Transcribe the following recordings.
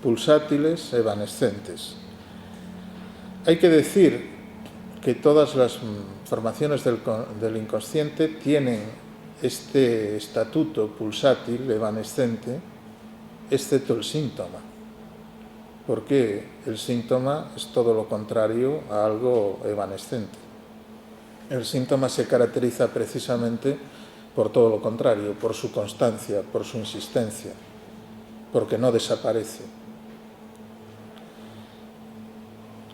pulsátiles, evanescentes. Hay que decir que todas las formaciones del inconsciente tienen este estatuto pulsátil, evanescente, excepto el síntoma, porque el síntoma es todo lo contrario a algo evanescente. El síntoma se caracteriza precisamente por todo lo contrario, por su constancia, por su insistencia, porque no desaparece.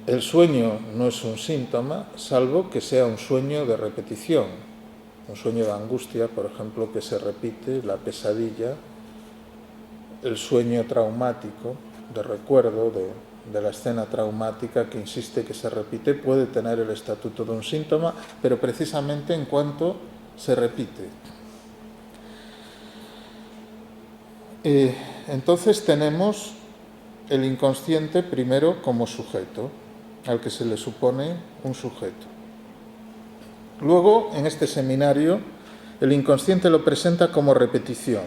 El sueño no es un síntoma, salvo que sea un sueño de repetición, un sueño de angustia, por ejemplo, que se repite, la pesadilla, el sueño traumático, de recuerdo de la escena traumática que insiste que se repite, puede tener el estatuto de un síntoma, pero precisamente en cuanto se repite. Entonces tenemos el inconsciente primero como sujeto, al que se le supone un sujeto. Luego, en este seminario, el inconsciente lo presenta como repetición.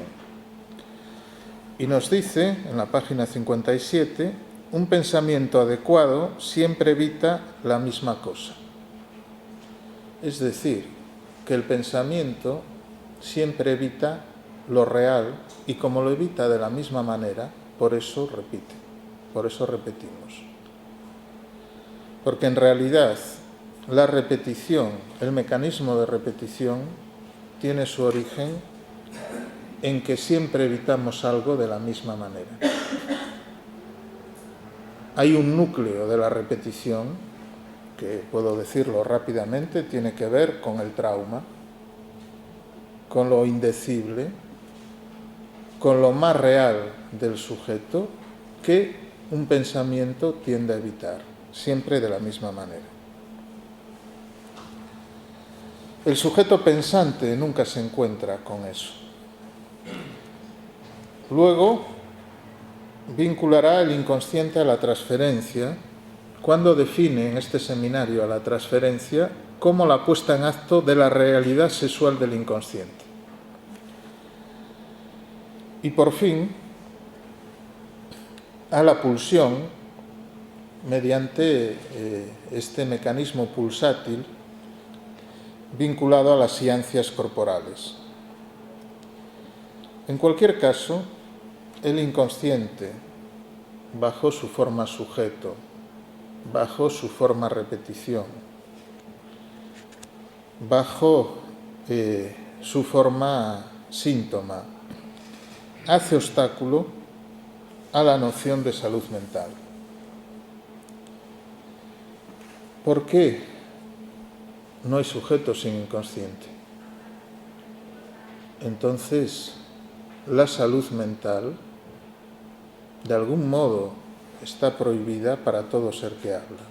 Y nos dice, en la página 57, un pensamiento adecuado siempre evita la misma cosa. Es decir, que el pensamiento siempre evita lo real y como lo evita de la misma manera, por eso repite, por eso repetimos. Porque en realidad la repetición, el mecanismo de repetición, tiene su origen en que siempre evitamos algo de la misma manera. Hay un núcleo de la repetición, que puedo decirlo rápidamente, tiene que ver con el trauma, con lo indecible, con lo más real del sujeto que un pensamiento tiende a evitar, siempre de la misma manera. El sujeto pensante nunca se encuentra con eso. Luego, vinculará el inconsciente a la transferencia cuando define en este seminario a la transferencia como la puesta en acto de la realidad sexual del inconsciente. Y por fin, a la pulsión mediante este mecanismo pulsátil vinculado a las ciencias corporales. En cualquier caso, el inconsciente, bajo su forma sujeto, bajo su forma repetición, bajo su forma síntoma, hace obstáculo a la noción de salud mental. ¿Por qué no hay sujeto sin inconsciente? Entonces, la salud mental, de algún modo, está prohibida para todo ser que habla.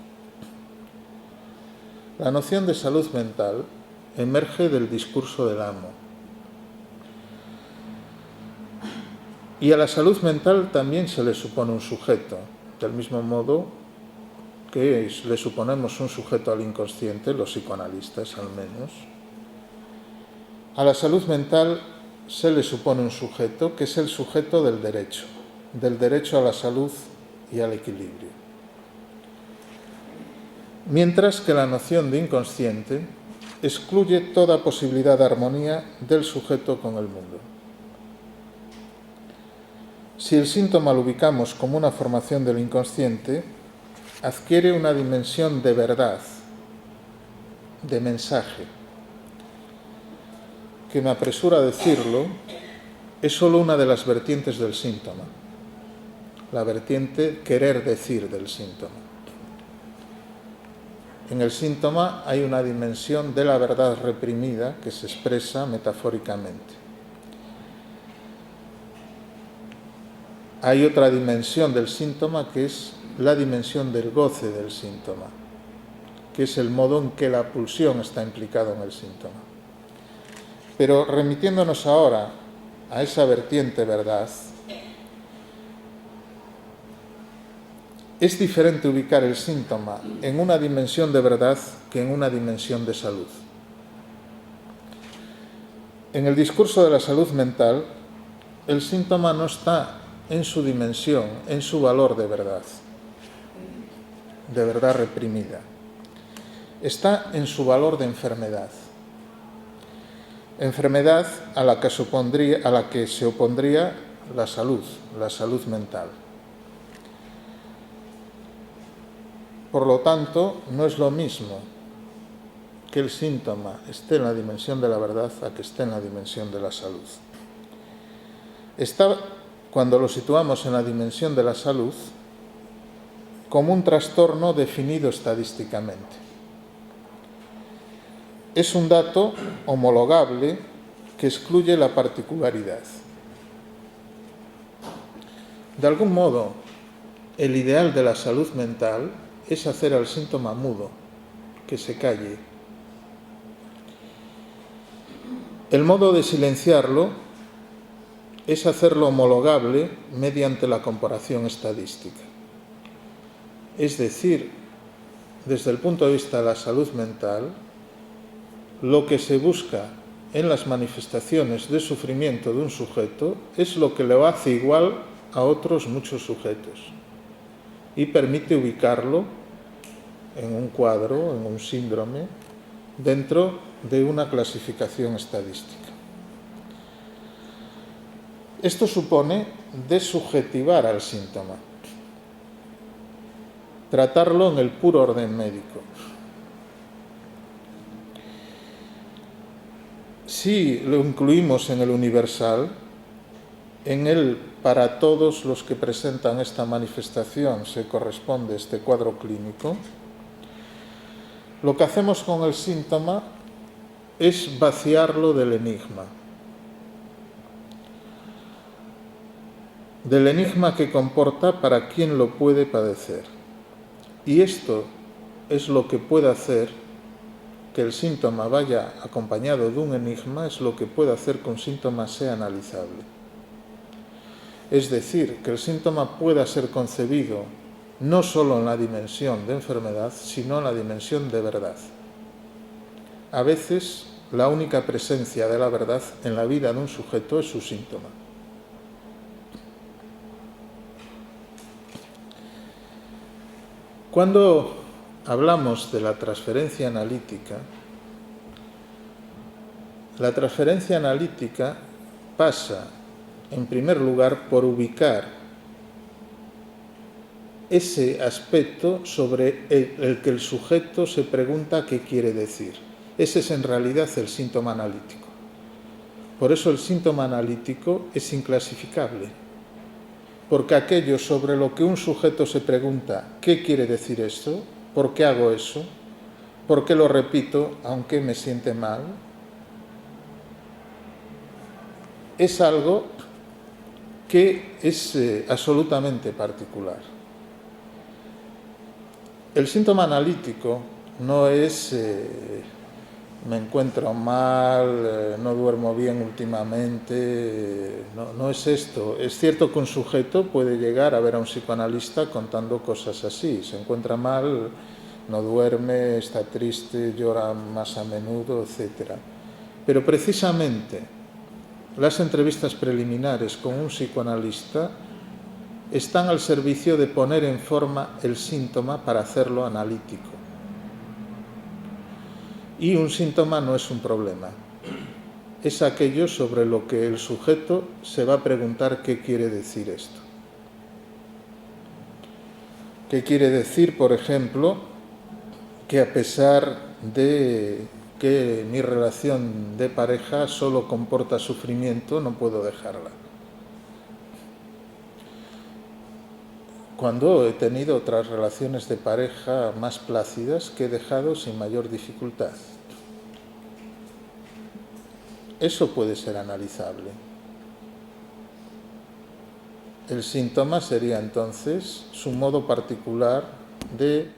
La noción de salud mental emerge del discurso del amo. Y a la salud mental también se le supone un sujeto, del mismo modo que le suponemos un sujeto al inconsciente, los psicoanalistas al menos. A la salud mental se le supone un sujeto que es el sujeto del derecho a la salud y al equilibrio. Mientras que la noción de inconsciente excluye toda posibilidad de armonía del sujeto con el mundo. Si el síntoma lo ubicamos como una formación del inconsciente, adquiere una dimensión de verdad, de mensaje, que me apresura a decirlo, es solo una de las vertientes del síntoma, la vertiente querer decir del síntoma. En el síntoma hay una dimensión de la verdad reprimida que se expresa metafóricamente. Hay otra dimensión del síntoma que es la dimensión del goce del síntoma, que es el modo en que la pulsión está implicada en el síntoma. Pero remitiéndonos ahora a esa vertiente verdad, es diferente ubicar el síntoma en una dimensión de verdad que en una dimensión de salud. En el discurso de la salud mental, el síntoma no está en su dimensión, en su valor de verdad reprimida. Está en su valor de enfermedad. Enfermedad a la que se opondría la salud mental. Por lo tanto, no es lo mismo que el síntoma esté en la dimensión de la verdad a que esté en la dimensión de la salud. Está, cuando lo situamos en la dimensión de la salud, como un trastorno definido estadísticamente. Es un dato homologable que excluye la particularidad. De algún modo, el ideal de la salud mental es hacer al síntoma mudo, que se calle. El modo de silenciarlo es hacerlo homologable mediante la comparación estadística. Es decir, desde el punto de vista de la salud mental, lo que se busca en las manifestaciones de sufrimiento de un sujeto es lo que lo hace igual a otros muchos sujetos y permite ubicarlo en un cuadro, en un síndrome, dentro de una clasificación estadística. Esto supone desubjetivar al síntoma, tratarlo en el puro orden médico. Si lo incluimos en el universal, en él para todos los que presentan esta manifestación se corresponde este cuadro clínico, lo que hacemos con el síntoma es vaciarlo del enigma que comporta para quien lo puede padecer. Y esto es lo que puede hacer que el síntoma vaya acompañado de un enigma, es lo que puede hacer que un síntoma sea analizable. Es decir, que el síntoma pueda ser concebido no solo en la dimensión de enfermedad, sino en la dimensión de verdad. A veces, la única presencia de la verdad en la vida de un sujeto es su síntoma. Cuando hablamos de la transferencia analítica pasa, en primer lugar, por ubicar ese aspecto sobre el que el sujeto se pregunta qué quiere decir. Ese es en realidad el síntoma analítico. Por eso el síntoma analítico es inclasificable, porque aquello sobre lo que un sujeto se pregunta ¿qué quiere decir esto? ¿Por qué hago eso? ¿Por qué lo repito aunque me siente mal? Es algo que es absolutamente particular. El síntoma analítico no es me encuentro mal, no duermo bien últimamente, no es esto. Es cierto que un sujeto puede llegar a ver a un psicoanalista contando cosas así, se encuentra mal, no duerme, está triste, llora más a menudo, etc. Pero precisamente las entrevistas preliminares con un psicoanalista están al servicio de poner en forma el síntoma para hacerlo analítico. Y un síntoma no es un problema, es aquello sobre lo que el sujeto se va a preguntar qué quiere decir esto. ¿Qué quiere decir, por ejemplo, que a pesar de que mi relación de pareja solo comporta sufrimiento, no puedo dejarla? Cuando he tenido otras relaciones de pareja más plácidas que he dejado sin mayor dificultad. Eso puede ser analizable. El síntoma sería entonces su modo particular de